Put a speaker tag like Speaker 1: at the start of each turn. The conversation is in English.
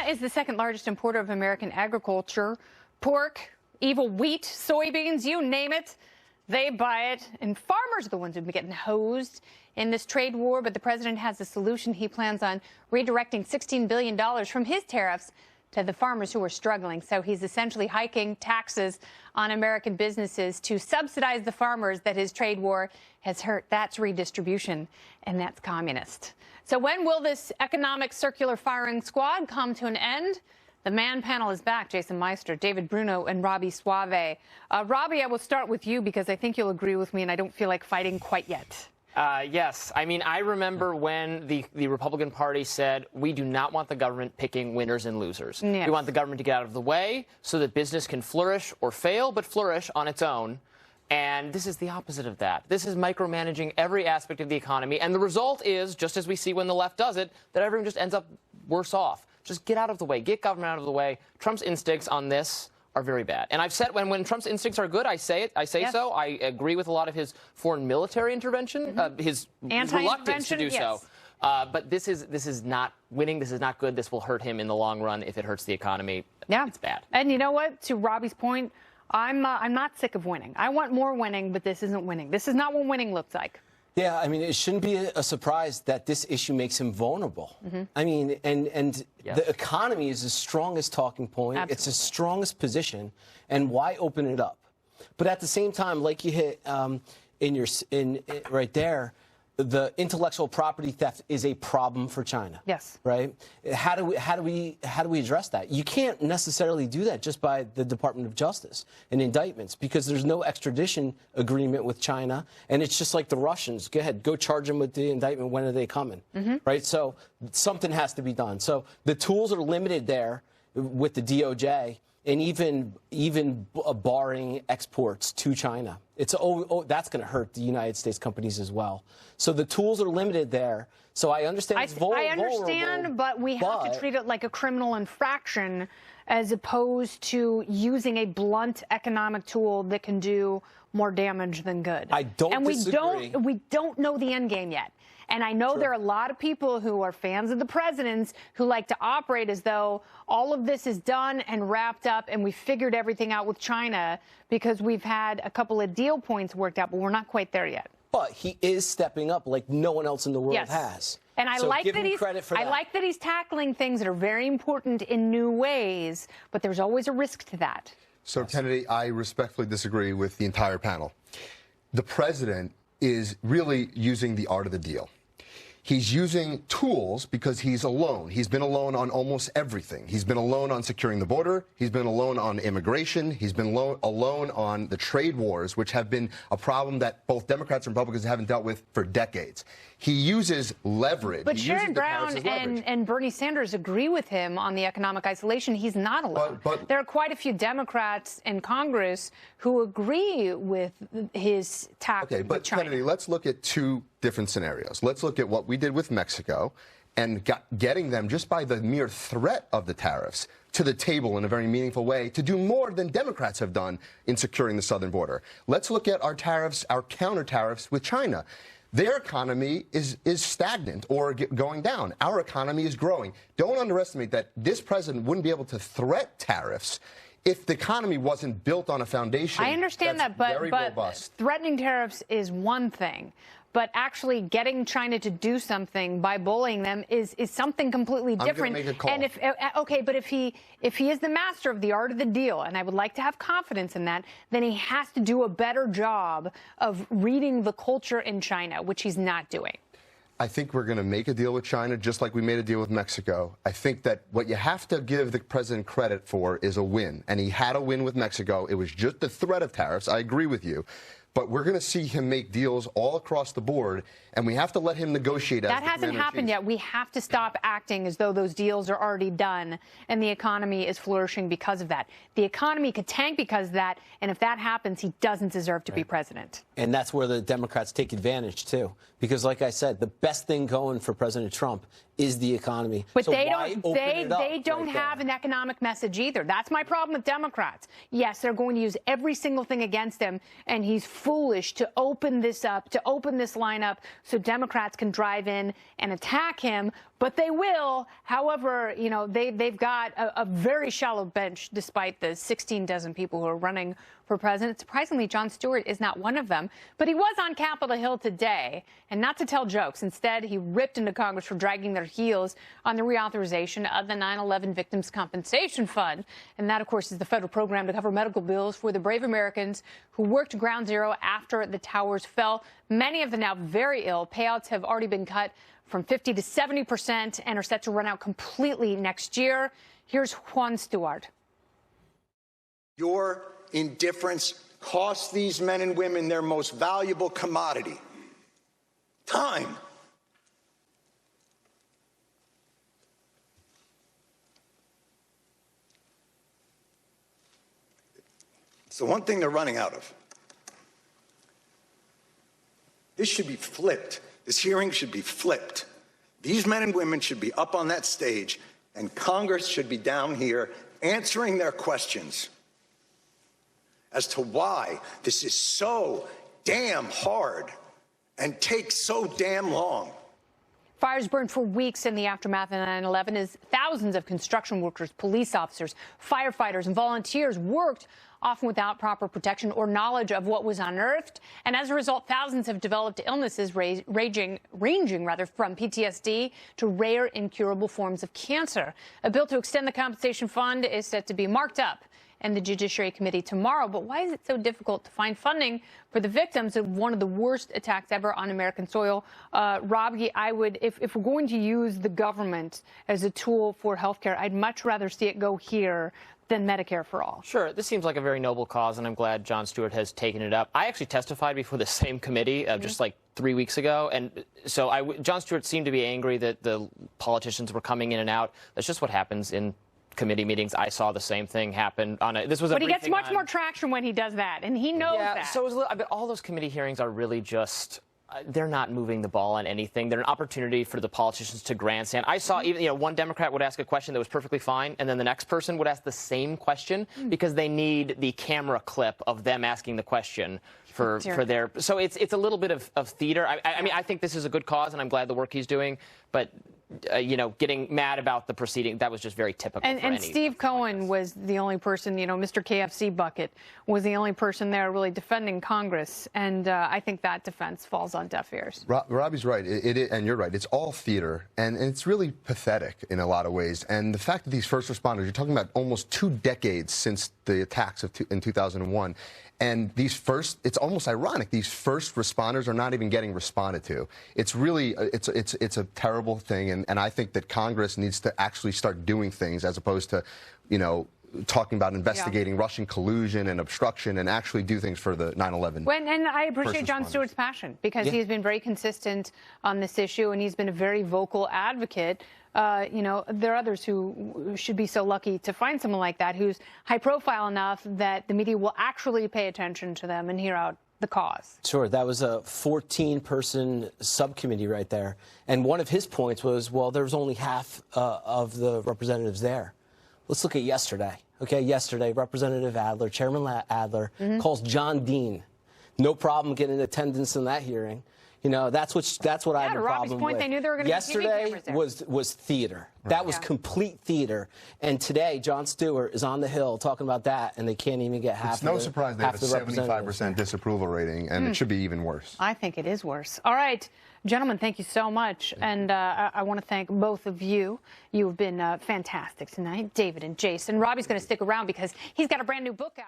Speaker 1: is the second largest importer of American agriculture. Pork, evil wheat, soybeans, you name it, they buy it. And farmers are the ones who've been getting hosed in this trade war. But the president has a solution. He plans on redirecting $16 billion from his tariffs to the farmers who are struggling. So he's essentially hiking taxes on American businesses to subsidize the farmers that his trade war has hurt. That's redistribution, and that's communist. So when will this economic circular firing squad come to an end? The man panel is back. Jason Meister, David Bruno, and Robbie Suave. Robbie, I will start with you because I think you'll agree with me, and I don't feel like fighting quite yet.
Speaker 2: Yes. I mean, I remember when the Republican Party said, we do not want the government picking winners and losers. Yes. We want the government to get out of the way so that business can flourish or fail, but flourish on its own. And this is the opposite of that. This is micromanaging every aspect of the economy. And the result is, just as we see when the left does it, that everyone just ends up worse off. Just get out of the way. Get government out of the way. Trump's instincts on this are very bad. And I've said when Trump's instincts are good, I say it. I say yes. So. I agree with a lot of his foreign military intervention, his reluctance to do so. But this is not winning. This is not good. This will hurt him in the long run if it hurts the economy. Yeah. It's bad.
Speaker 1: And you know what? To Robbie's point, I'm not sick of winning. I want more winning, but this isn't winning. This is not what winning looks like.
Speaker 3: Yeah, I mean, it shouldn't be a surprise that this issue makes him vulnerable. I mean, and yes. The economy is his strongest talking point. Absolutely. It's his strongest position, and why open it up? But at the same time, like you hit right there, the intellectual property theft is a problem for China.
Speaker 1: Yes.
Speaker 3: Right? How do we address that? You can't necessarily do that just by the Department of Justice and indictments because there's no extradition agreement with China, and it's just like the Russians. Go ahead, go charge them with the indictment. When are they coming? Right? So something has to be done. So the tools are limited there with the DOJ. And even barring exports to China, that's going to hurt the United States companies as well. So the tools are limited there. So I understand it's vulnerable.
Speaker 1: I understand, but we have to treat it like a criminal infraction as opposed to using a blunt economic tool that can do more damage than good.
Speaker 3: I don't disagree.
Speaker 1: We don't know the end game yet. And I know there are a lot of people who are fans of the president's who like to operate as though all of this is done and wrapped up and we figured everything out with China because we've had a couple of deal points worked out, but we're not quite there yet.
Speaker 3: But he is stepping up like no one else in the world has.
Speaker 1: And I like that he's tackling things that are very important in new ways, but there's always a risk to that.
Speaker 4: So, Kennedy, I respectfully disagree with the entire panel. The president is really using the art of the deal. He's using tools because he's alone. He's been alone on almost everything. He's been alone on securing the border. He's been alone on immigration. He's been alone on the trade wars, which have been a problem that both Democrats and Republicans haven't dealt with for decades. He uses leverage.
Speaker 1: But Sherrod Brown and Bernie Sanders agree with him on the economic isolation. He's not alone. But there are quite a few Democrats in Congress who agree with his tactic with China.
Speaker 4: Kennedy, let's look at two different scenarios. Let's look at what we did with Mexico and getting them just by the mere threat of the tariffs to the table in a very meaningful way to do more than Democrats have done in securing the southern border. Let's look at our tariffs, our counter tariffs with China. Their economy is stagnant or going down. Our economy is growing. Don't underestimate that this president wouldn't be able to threat tariffs if the economy wasn't built on a foundation.
Speaker 1: I understand that, but threatening tariffs is one thing. But actually getting China to do something by bullying them is something completely different.
Speaker 4: I'm going to make a call.
Speaker 1: And but if he is the master of the art of the deal, and I would like to have confidence in that, then he has to do a better job of reading the culture in China, which he's not doing.
Speaker 4: I think we're going to make a deal with China just like we made a deal with Mexico. I think that what you have to give the president credit for is a win. And he had a win with Mexico. It was just the threat of tariffs. I agree with you. But we're going to see him make deals all across the board, and we have to let him negotiate.
Speaker 1: That hasn't happened yet. We have to stop acting as though those deals are already done and the economy is flourishing because of that. The economy could tank because of that, and if that happens, he doesn't deserve to be president.
Speaker 3: And that's where the Democrats take advantage, too. Because, like I said, the best thing going for President Trump is the economy.
Speaker 1: But so they don't have an economic message either. That's my problem with Democrats. Yes, they're going to use every single thing against him, and he's foolish to open this up, to open this line up so Democrats can drive in and attack him. but they will. However, you know, they've got a very shallow bench, despite the 16 dozen people who are running for president. Surprisingly, Jon Stewart is not one of them, but he was on Capitol Hill today, and not to tell jokes. Instead, he ripped into Congress for dragging their heels on the reauthorization of the 9/11 Victims Compensation Fund. And that, of course, is the federal program to cover medical bills for the brave Americans who worked ground zero after the towers fell. Many of them now very ill. Payouts have already been cut from 50 to 70% and are set to run out completely next year. Here's Jon Stewart.
Speaker 5: Your indifference costs these men and women their most valuable commodity, time. It's the one thing they're running out of. This should be flipped. This hearing should be flipped. These men and women should be up on that stage, and Congress should be down here answering their questions as to why this is so damn hard and takes so damn long.
Speaker 1: Fires burned for weeks in the aftermath of 9/11 as thousands of construction workers, police officers, firefighters, and volunteers worked, often without proper protection or knowledge of what was unearthed. And as a result, thousands have developed illnesses ranging from PTSD to rare, incurable forms of cancer. A bill to extend the compensation fund is set to be marked up in the Judiciary Committee tomorrow. But why is it so difficult to find funding for the victims of one of the worst attacks ever on American soil? Robbie, if we're going to use the government as a tool for health care, I'd much rather see it go here than Medicare for all.
Speaker 2: Sure. This seems like a very noble cause, and I'm glad Jon Stewart has taken it up. I actually testified before the same committee just like 3 weeks ago, and so Jon Stewart seemed to be angry that the politicians were coming in and out. That's just what happens in committee meetings. I saw the same thing happen on a, this was a
Speaker 1: But he gets much more traction when he does that, and he knows that.
Speaker 2: So but all those committee hearings are really just they're not moving the ball on anything. They're an opportunity for the politicians to grandstand. I saw even one Democrat would ask a question that was perfectly fine, and then the next person would ask the same question because they need the camera clip of them asking the question for their. So it's a little bit of theater. I mean, I think this is a good cause, and I'm glad the work he's doing, but. Getting mad about the proceeding, that was just very typical.
Speaker 1: And Steve Cohen was the only person, Mr. KFC Bucket was the only person there really defending Congress. And I think that defense falls on deaf ears.
Speaker 4: Robbie's right. And you're right. It's all theater. And it's really pathetic in a lot of ways. And the fact that these first responders, you're talking about almost 2 decades since the attacks in 2001. And it's almost ironic. These first responders are not even getting responded to. It's really, it's a terrible thing. And I think that Congress needs to actually start doing things as opposed to, talking about investigating Russian collusion and obstruction and actually do things for the 9/11.
Speaker 1: And I appreciate Jon Stewart's passion because he's been very consistent on this issue and he's been a very vocal advocate. There are others who should be so lucky to find someone like that who's high profile enough that the media will actually pay attention to them and hear out the cause.
Speaker 3: Sure. That was a 14-person subcommittee right there. And one of his points was, well, there was only half of the representatives there. Let's look at yesterday. Okay, yesterday, Representative Adler, Chairman Adler, calls John Dean. No problem getting attendance in that hearing. That's what I had a problem
Speaker 1: point,
Speaker 3: with.
Speaker 1: They knew they were going to
Speaker 3: yesterday was theater. Right. That was complete theater. And today, Jon Stewart is on the Hill talking about that, and they can't even get half.
Speaker 4: It's no surprise they have a 75% disapproval rating, and it should be even worse.
Speaker 1: I think it is worse. All right, gentlemen, thank you so much, and I want to thank both of you. You have been fantastic tonight, David and Jason. Robbie's going to stick around because he's got a brand new book out.